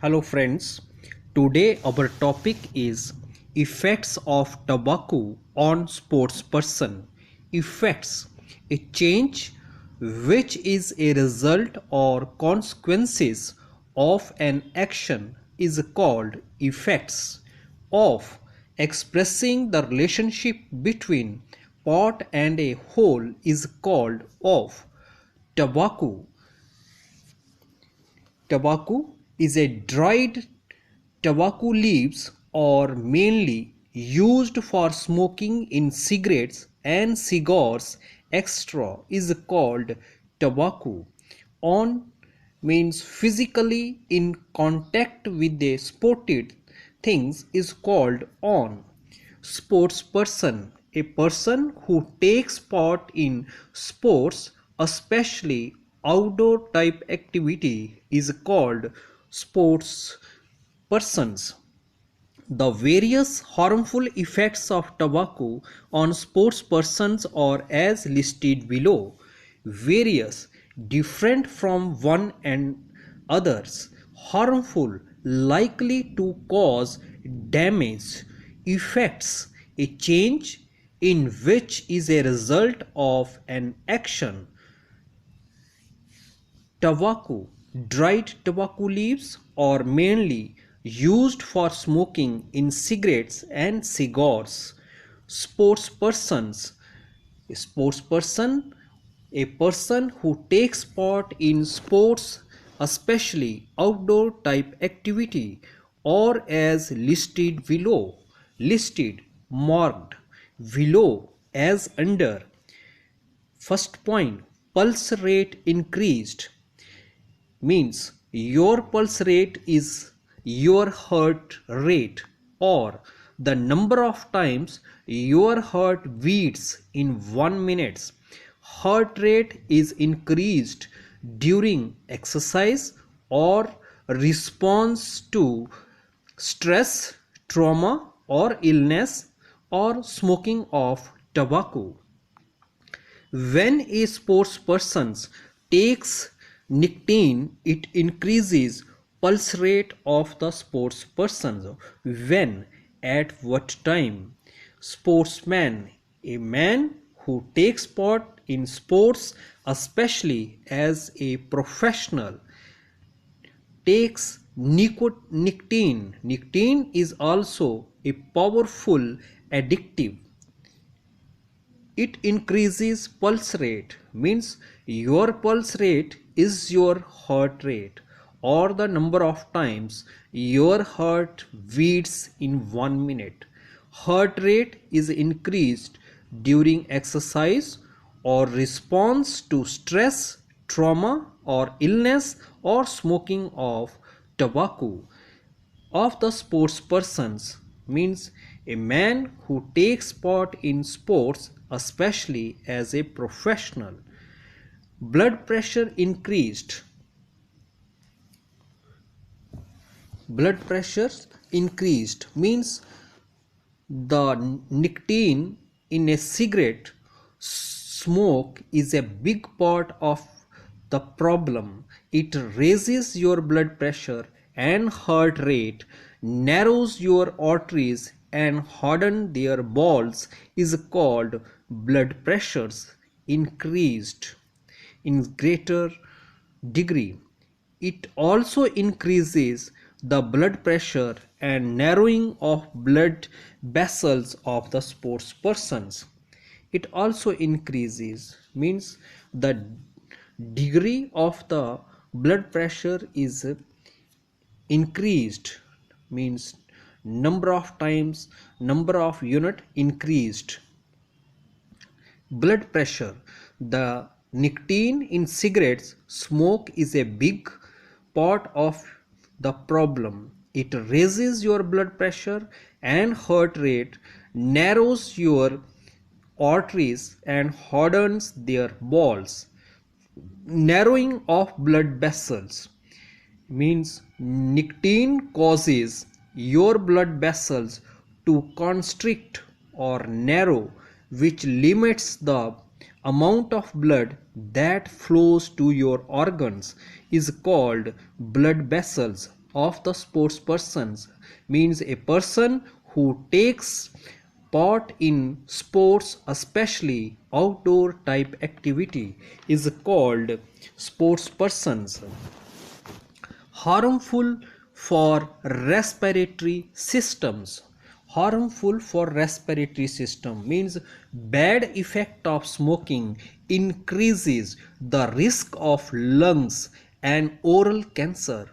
Hello friends, today our topic is effects of tobacco on sports person. Effects, a change which is a result or consequences of an action is called effects of expressing the relationship between part and a whole is called of tobacco. Tobacco is a dried tobacco leaves are mainly used for smoking in cigarettes and cigars. Extra is called tobacco. On means physically in contact with the spotted things is called on. Sports person, a person who takes part in sports, especially outdoor type activity, is called sports persons. The various harmful effects of tobacco on sports persons are as listed below. Various, different from one and others, harmful, likely to cause damage, effects, a change in which is a result of an action. Tobacco, dried tobacco leaves are mainly used for smoking in cigarettes and cigars. Sportspersons, a sportsperson, a person who takes part in sports, especially outdoor type activity, or as listed below. Listed, marked below as under. First point, pulse rate increased means your pulse rate is your heart rate or the number of times your heart beats in 1 minute. Heart rate is increased during exercise or response to stress, trauma or illness or smoking of tobacco. When a sports person takes nicotine, it increases pulse rate of the sports person. When? At what time? Sportsman, a man who takes part in sports, especially as a professional, takes nicotine. Nicotine is also a powerful addictive. It increases pulse rate means your pulse rate is your heart rate or the number of times your heart beats in 1 minute. Heart rate is increased during exercise or response to stress, trauma or illness or smoking of tobacco. Of the sports persons means a man who takes part in sports, especially as a professional. Blood pressure increased. Blood pressure increased means the nicotine in a cigarette smoke is a big part of the problem. It raises your blood pressure and heart rate, narrows your arteries and hardens their balls is called blood pressures increased in greater degree. It also increases the blood pressure and narrowing of blood vessels of the sports persons. It also increases means the degree of the blood pressure is increased means number of times, number of unit increased. Blood pressure, the nicotine in cigarettes smoke is a big part of the problem. It raises your blood pressure and heart rate, narrows your arteries and hardens their walls. Narrowing of blood vessels means nicotine causes your blood vessels to constrict or narrow, which limits the amount of blood that flows to your organs is called blood vessels of the sports persons means a person who takes part in sports, especially outdoor type activity, is called sports persons. Harmful for respiratory systems. Harmful for respiratory system means bad effect of smoking increases the risk of lungs and oral cancer.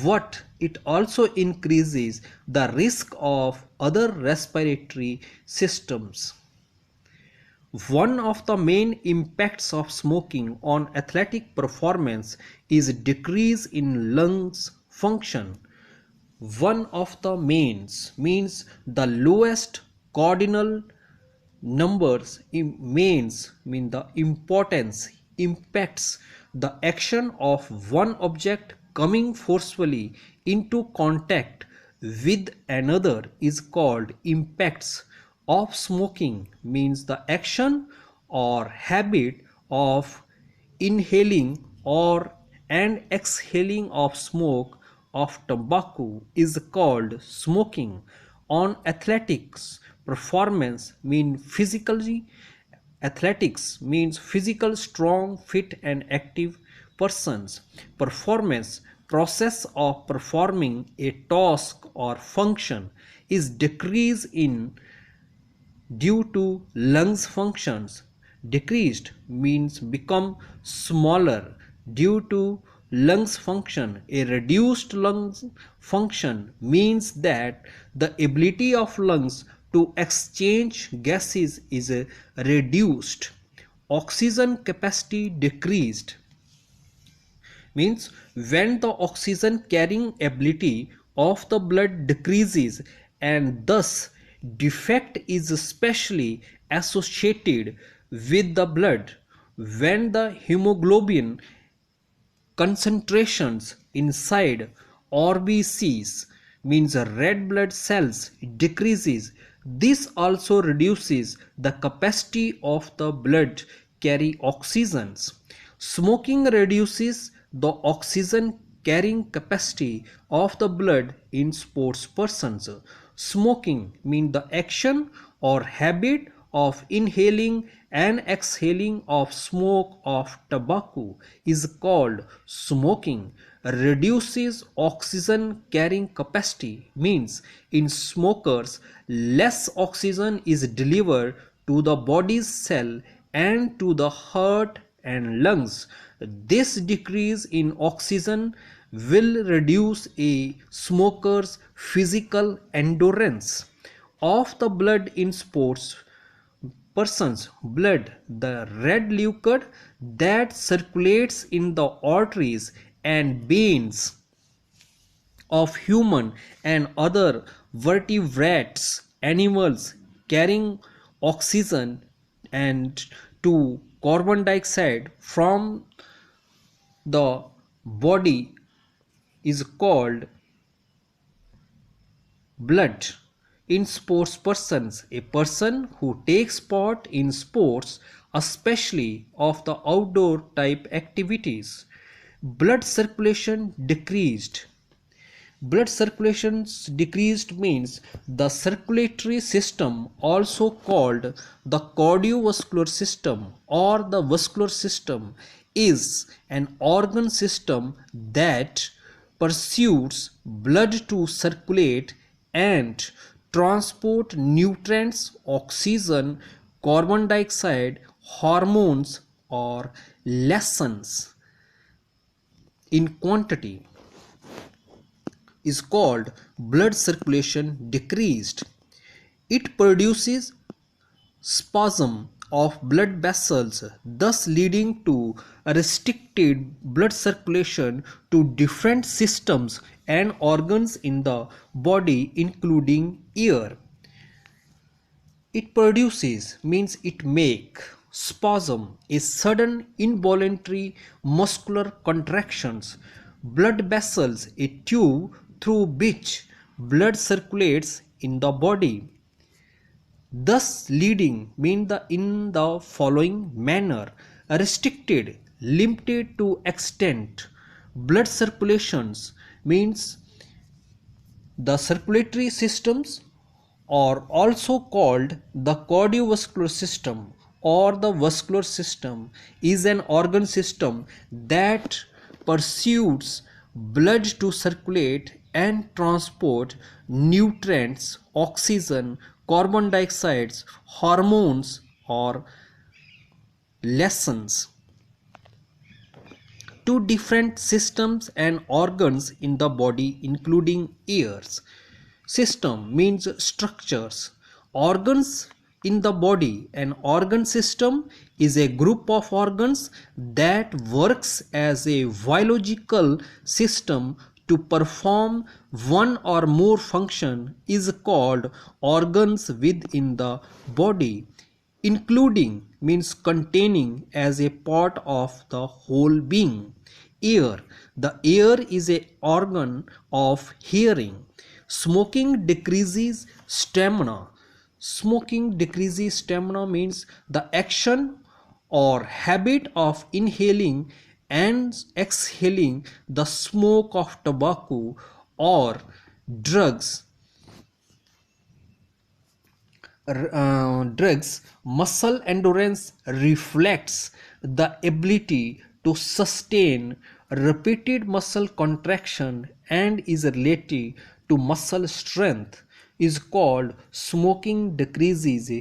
What it also increases the risk of other respiratory systems. One of the mean impacts of smoking on athletic performance is decrease in lungs function. One of the mains means the lowest cardinal numbers means mean the importance impacts the action of one object coming forcefully into contact with another is called impacts of smoking means the action or habit of inhaling or and exhaling of smoke of tobacco is called smoking. On athletics performance mean physically athletics means physical strong fit and active persons. Performance process of performing a task or function is decrease in due to lungs functions. Decreased means become smaller due to lungs function. A reduced lungs function means that the ability of lungs to exchange gases is reduced. Oxygen capacity decreased means when the oxygen carrying ability of the blood decreases, and thus defect is especially associated with the blood when the hemoglobin concentrations inside RBCs means red blood cells decreases. This also reduces the capacity of the blood carry oxygens. Smoking reduces the oxygen carrying capacity of the blood in sports persons. Smoking means the action or habit of inhaling and exhaling of smoke of tobacco is called smoking. Reduces oxygen carrying capacity means in smokers less oxygen is delivered to the body's cell and to the heart and lungs. This decrease in oxygen will reduce a smoker's physical endurance of the blood in sports person's blood. The red liquid that circulates in the arteries and veins of human and other vertebrates animals carrying oxygen and to carbon dioxide from the body is called blood. In sports persons, a person who takes part in sports, especially of the outdoor type activities, blood circulation decreased. Blood circulation decreased means the circulatory system, also called the cardiovascular system or the vascular system, is an organ system that pursues blood to circulate and transport nutrients, oxygen, carbon dioxide, hormones, or lessons in quantity is called blood circulation decreased. It produces spasm of blood vessels, thus leading to a restricted blood circulation to different systems and organs in the body, including ear. It produces means it make spasm a sudden involuntary muscular contractions. Blood vessels a tube through which blood circulates in the body, thus leading mean the in the following manner: restricted, limited to extent blood circulations means The circulatory systems are also called the cardiovascular system or the vascular system is an organ system that pursues blood to circulate and transport nutrients, oxygen, carbon dioxide, hormones or lessons to different systems and organs in the body including ears. System means structures. Organs in the body. An organ system is a group of organs that works as a biological system to perform one or more function is called organs within the body. Including means containing as a part of the whole being. Ear. The ear is a organ of hearing. Smoking decreases stamina. Smoking decreases stamina means the action or habit of inhaling and exhaling the smoke of tobacco or drugs. Muscle endurance reflects the ability to sustain repeated muscle contraction and is related to muscle strength is called smoking decreases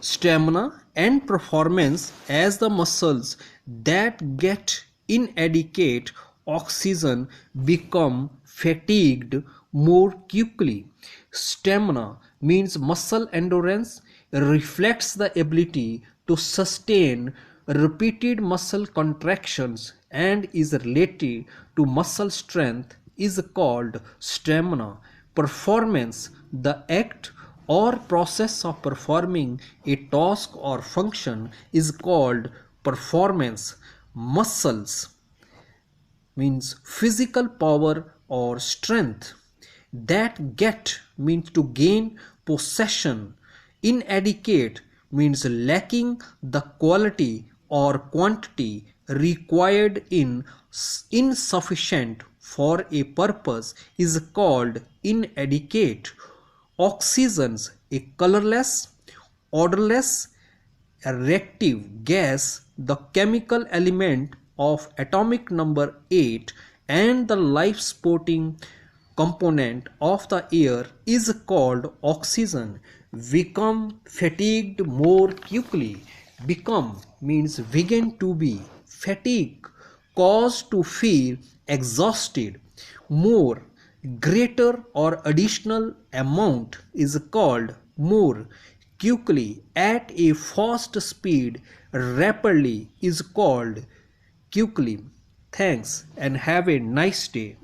stamina and performance as the muscles that get inadequate oxygen become fatigued more quickly. Stamina means muscle endurance reflects the ability to sustain repeated muscle contractions and is related to muscle strength is called stamina. Performance, the act or process of performing a task or function is called performance. Muscles means physical power or strength. That get means to gain possession. Inadequate means lacking the quality or quantity required in insufficient for a purpose is called inadequate. Oxygens, a colorless, odorless, reactive gas, the chemical element of atomic number 8 and the life supporting component of the air is called oxygen. Become fatigued more quickly. Become means begin to be. Fatigue cause to feel exhausted. More, greater or additional amount is called more. Quickly, at a fast speed, rapidly is called quickly. Thanks and have a nice day.